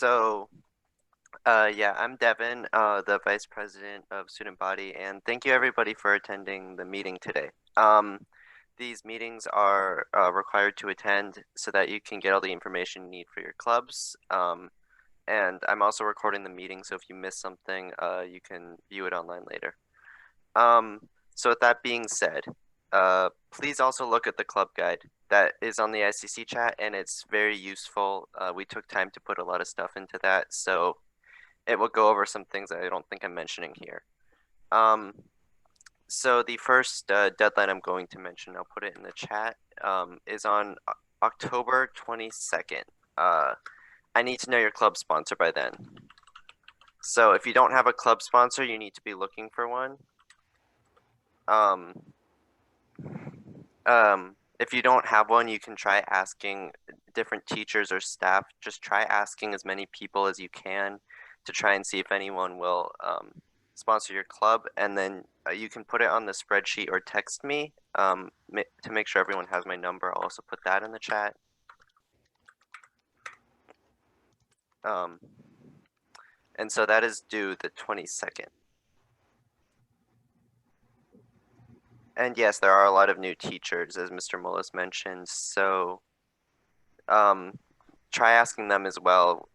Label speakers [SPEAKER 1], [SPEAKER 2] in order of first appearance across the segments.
[SPEAKER 1] So, yeah, I'm Devin, the Vice President of Student Body, and thank you everybody for attending the meeting today. These meetings are required to attend so that you can get all the information you need for your clubs. And I'm also recording the meeting, so if you miss something, you can view it online later. So with that being said, please also look at the club guide that is on the ICC chat, and it's very useful. We took time to put a lot of stuff into that, so it will go over some things that I don't think I'm mentioning here. So the first deadline I'm going to mention, I'll put it in the chat, is on October 22nd. I need to know your club sponsor by then. So if you don't have a club sponsor, you need to be looking for one. If you don't have one, you can try asking different teachers or staff. Just try asking as many people as you can to try and see if anyone will sponsor your club, and then you can put it on the spreadsheet or text me to make sure everyone has my number. I'll also put that in the chat. And so that is due the 22nd. And yes, there are a lot of new teachers, as Mr. Mullis mentioned, so try asking them as well.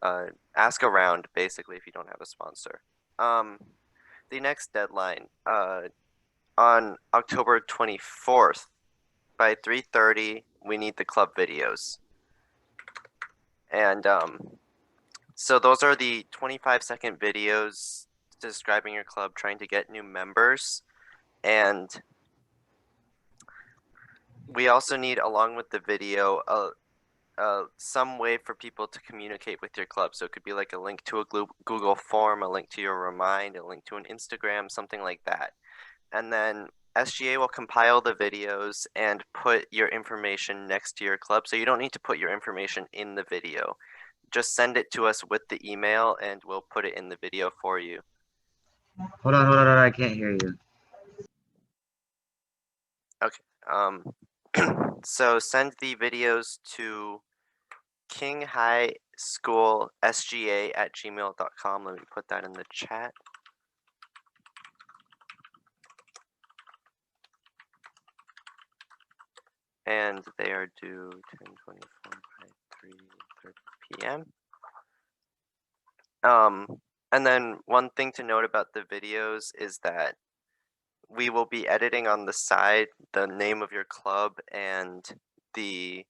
[SPEAKER 1] Ask around, basically, if you don't have a sponsor. The next deadline, on October 24th, by 3:30, we need the club videos. And so those are the 25-second videos describing your club, trying to get new members. And we also need, along with the video, some way for people to communicate with your club. So it could be like a link to a Google form, a link to your Remind, a link to an Instagram, something like that. And then SGA will compile the videos and put your information next to your club. So you don't need to put your information in the video. Just send it to us with the email and we'll put it in the video for you.
[SPEAKER 2] Hold on, I can't hear you.
[SPEAKER 1] Okay. So send the videos to kinghighschoolsga@gmail.com. Let me put that in the chat. And they are due 10:24 by 3:30 p.m. And then one thing to note about the videos is that we will be editing on the side the name of your club and the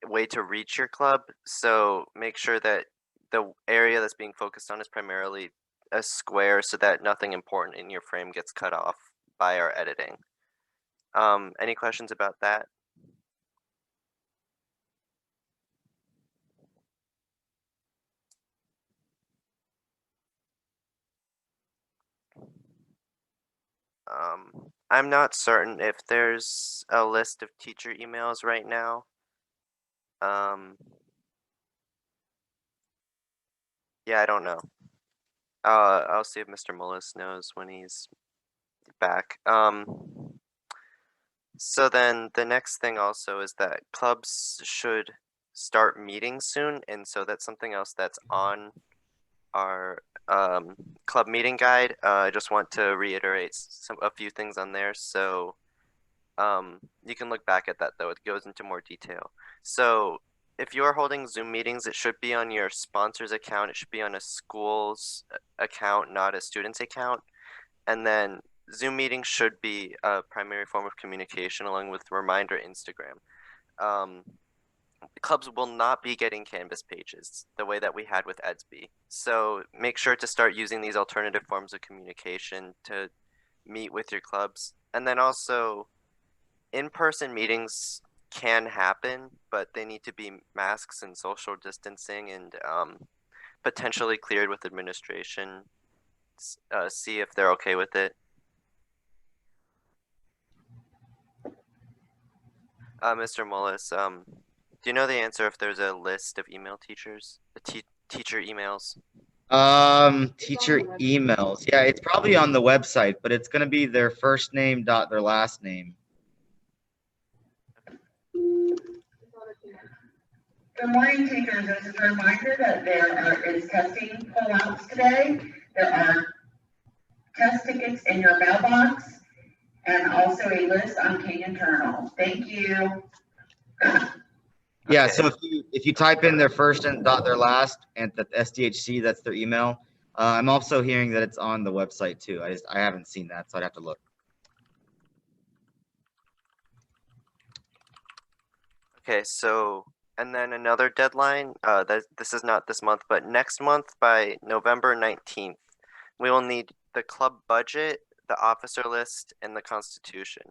[SPEAKER 1] way to reach your club. So make sure that the area that's being focused on is primarily a square so that nothing important in your frame gets cut off by our editing. Any questions about that? I'm not certain if there's a list of teacher emails right now. Yeah, I don't know. I'll see if Mr. Mullis knows when he's back. So then the next thing also is that clubs should start meeting soon, and so that's something else that's on our club meeting guide. I just want to reiterate a few things on there, so you can look back at that though. It goes into more detail. So if you're holding Zoom meetings, it should be on your sponsor's account. It should be on a school's account, not a student's account. And then Zoom meetings should be a primary form of communication along with Reminder Instagram. Clubs will not be getting Canvas pages the way that we had with EDSB. So make sure to start using these alternative forms of communication to meet with your clubs. And then also, in-person meetings can happen, but they need to be masks and social distancing and potentially cleared with administration. See if they're okay with it. Mr. Mullis, do you know the answer if there's a list of email teachers, the teacher emails?
[SPEAKER 2] Teacher emails. Yeah, it's probably on the website, but it's gonna be their first name dot their last name.
[SPEAKER 3] Good morning, teachers. This is a reminder that is testing pullouts today. There are test tickets in your mailbox and also a list on King Internal. Thank you.
[SPEAKER 2] Yeah,
[SPEAKER 1] Okay.
[SPEAKER 2] so if you type in their first and dot their last and the SDHC, that's their email. I'm also hearing that it's on the website too. I haven't seen that, so I'd have to look.
[SPEAKER 1] Okay, so and then another deadline, that this is not this month, but next month by November 19th, we will need the club budget, the officer list, and the constitution.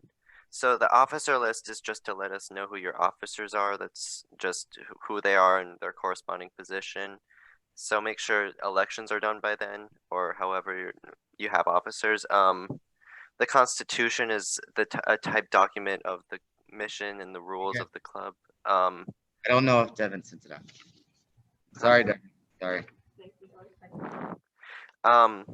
[SPEAKER 1] So the officer list is just to let us know who your officers are. That's just who they are and their corresponding position. So make sure elections are done by then, or however you have officers. The constitution is a type document of the mission and the rules
[SPEAKER 2] Okay.
[SPEAKER 1] of the club. Um,
[SPEAKER 2] I don't know if Devin sent it out. Sorry, Devin. Sorry.
[SPEAKER 1] um,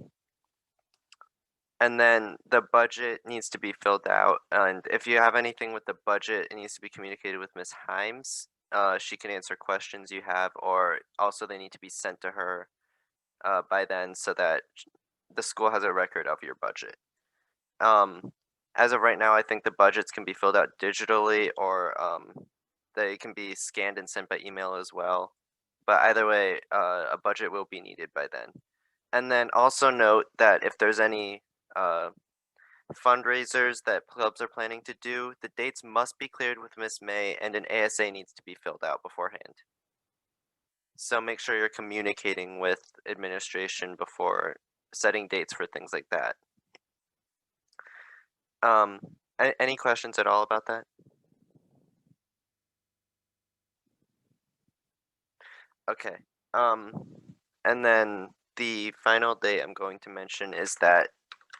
[SPEAKER 1] and then the budget needs to be filled out. And if you have anything with the budget, it needs to be communicated with Miss Himes. She can answer questions you have, or also they need to be sent to her by then so that the school has a record of your budget. As of right now, I think the budgets can be filled out digitally, or they can be scanned and sent by email as well. But either way, a budget will be needed by then. And then also note that if there's any uh, fundraisers that clubs are planning to do, the dates must be cleared with Miss May, and an ASA needs to be filled out beforehand. So make sure you're communicating with administration before setting dates for things like that. Um, any questions at all about that? Okay. Um, and then the final date I'm going to mention is that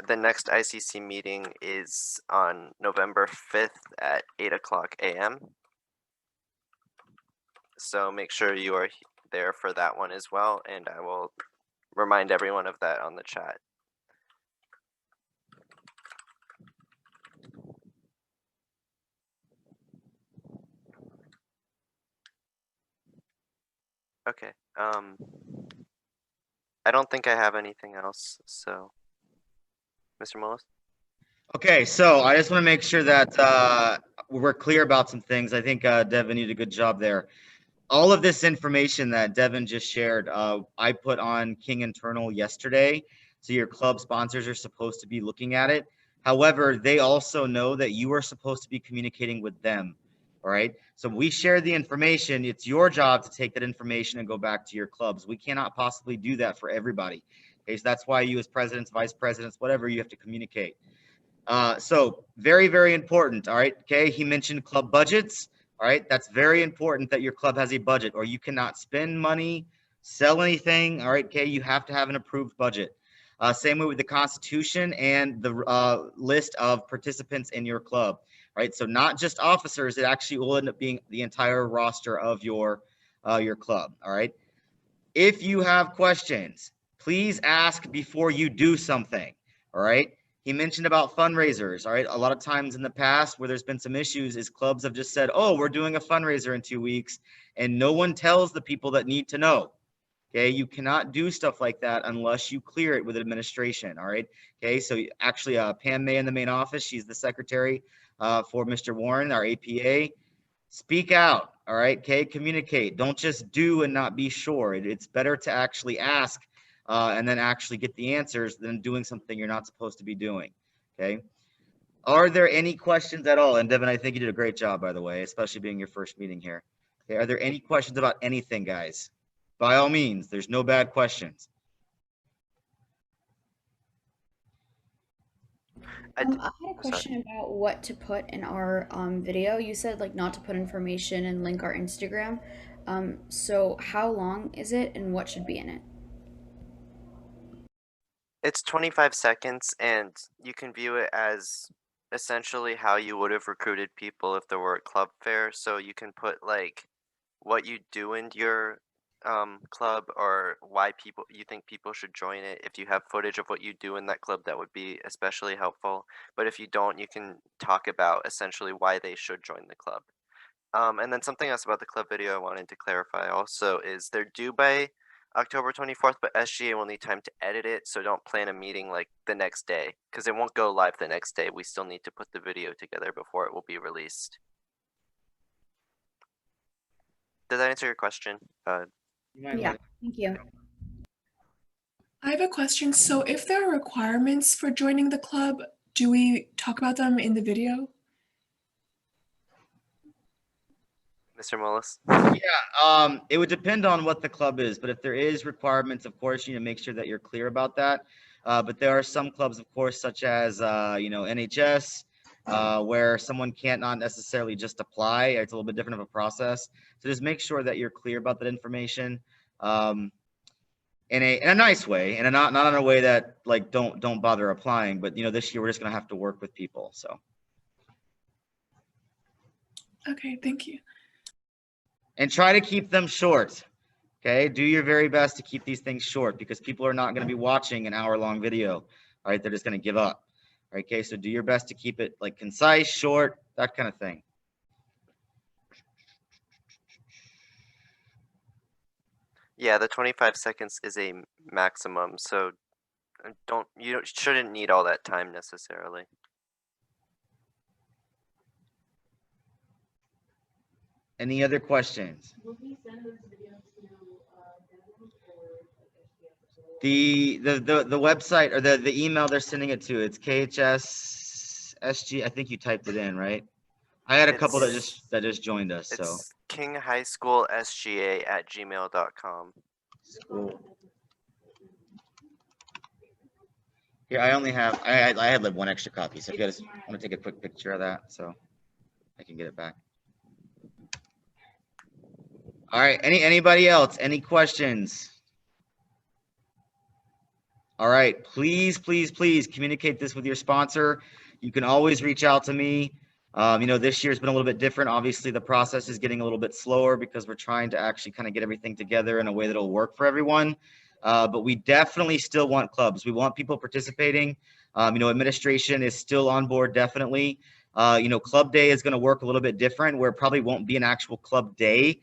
[SPEAKER 1] the next ICC meeting is on November 5th at 8 o'clock a.m. So make sure you are there for that one as well, and I will remind everyone of that on the chat. Okay. I don't think I have anything else, so Mr. Mullis?
[SPEAKER 2] Okay, so I just want to make sure that we're clear about some things. I think Devin, you did a good job there. All of this information that Devin just shared, I put on King Internal yesterday. So your club sponsors are supposed to be looking at it. However, they also know that you are supposed to be communicating with them. All right. So we share the information. It's your job to take that information and go back to your clubs. We cannot possibly do that for everybody. Okay. So that's why you, as presidents, vice presidents, whatever, you have to communicate. So very, very important. All right. Okay. He mentioned club budgets. All right. That's very important that your club has a budget, or you cannot spend money, sell anything. All right. Okay. You have to have an approved budget. Same way with the Constitution and the list of participants in your club. Right. So not just officers, it actually will end up being the entire roster of your club. All right. If you have questions, please ask before you do something. All right. He mentioned about fundraisers. All right. A lot of times in the past where there's been some issues is clubs have just said, oh, we're doing a fundraiser in 2 weeks. And no one tells the people that need to know. Okay. You cannot do stuff like that unless you clear it with administration. All right. Okay. So actually, Pam May in the main office, she's the secretary for Mr. Warren, our APA. Speak out. All right. Okay. Communicate. Don't just do and not be sure. It's better to actually ask and then actually get the answers than doing something you're not supposed to be doing. Okay. Are there any questions at all? And Devin, I think you did a great job, by the way, especially being your first meeting here. Okay. Are there any questions about anything, guys? By all means, there's no bad questions.
[SPEAKER 4] I had a question about what to put in our video. You said like not to put information and link our Instagram. So how long is it and what should be in it?
[SPEAKER 1] It's 25 seconds, and you can view it as essentially how you would have recruited people if there were a club fair. So you can put like what you do in your club, or why you think people should join it. If you have footage of what you do in that club, that would be especially helpful. But if you don't, you can talk about essentially why they should join the club. And then something else about the club video I wanted to clarify also is they're due by October 24th, but SGA will need time to edit it, so don't plan a meeting like the next day, because it won't go live the next day. We still need to put the video together before it will be released. Does that answer your question?
[SPEAKER 4] Yeah, thank you.
[SPEAKER 5] I have a question. So if there are requirements for joining the club, do we talk about them in the video?
[SPEAKER 1] Mr. Mullis?
[SPEAKER 2] Yeah, it would depend on what the club is, but if there is requirements, of course, you need to make sure that you're clear about that. But there are some clubs, of course, such as NHS, where someone can't not necessarily just apply. It's a little bit different of a process. So just make sure that you're clear about that information, in a nice way, and not in a way that like don't bother applying. But this year we're just gonna have to work with people. So.
[SPEAKER 5] Okay, thank you.
[SPEAKER 2] And try to keep them short. Okay, do your very best to keep these things short because people are not going to be watching an hour-long video. All right, they're just going to give up. All right, okay, so do your best to keep it like concise, short, that kind of thing.
[SPEAKER 1] Yeah, the 25 seconds is a maximum, so you shouldn't need all that time necessarily.
[SPEAKER 2] Any other questions?
[SPEAKER 6] Will we send this video to Devin or
[SPEAKER 2] The website or the email they're sending it to, it's KHS I think you typed it in, right? I had a couple that just joined us. So
[SPEAKER 1] It's kinghighschoolsga@gmail.com.
[SPEAKER 2] cool. Here, I only have I had like one extra copy, so if you guys want to take a quick picture of that, so I can get it back. All right. Anybody else? Any questions? All right. Please communicate this with your sponsor. You can always reach out to me. This year's been a little bit different. Obviously, the process is getting a little bit slower because we're trying to actually kind of get everything together in a way that'll work for everyone. But we definitely still want clubs. We want people participating. Administration is still on board, definitely. Club day is going to work a little bit different where it probably won't be an actual club day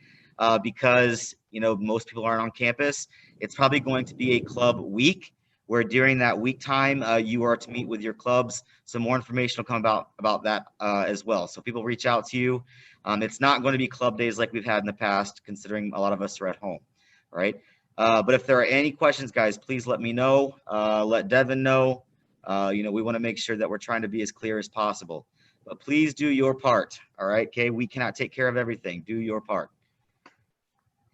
[SPEAKER 2] because, most people aren't on campus. It's probably going to be a club week where during that week time, you are to meet with your clubs. Some more information will come about that as well. So people reach out to you. It's not going to be club days like we've had in the past, considering a lot of us are at home, right? But if there are any questions, guys, please let me know. Let Devin know. We want to make sure that we're trying to be as clear as possible. But please do your part, all right? Okay, we cannot take care of everything. Do your part.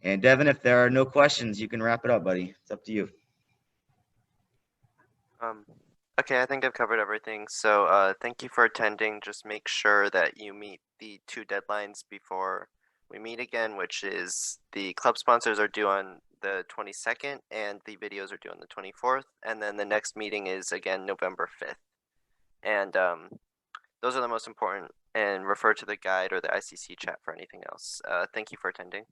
[SPEAKER 2] And Devin, if there are no questions, you can wrap it up, buddy. It's up to you.
[SPEAKER 1] Okay, I think I've covered everything. So thank you for attending. Just make sure that you meet the 2 deadlines before we meet again, which is the club sponsors are due on the 22nd and the videos are due on the 24th. And then the next meeting is again November 5th. And those are the most important, and refer to the guide or the ICC chat for anything else. Thank you for attending.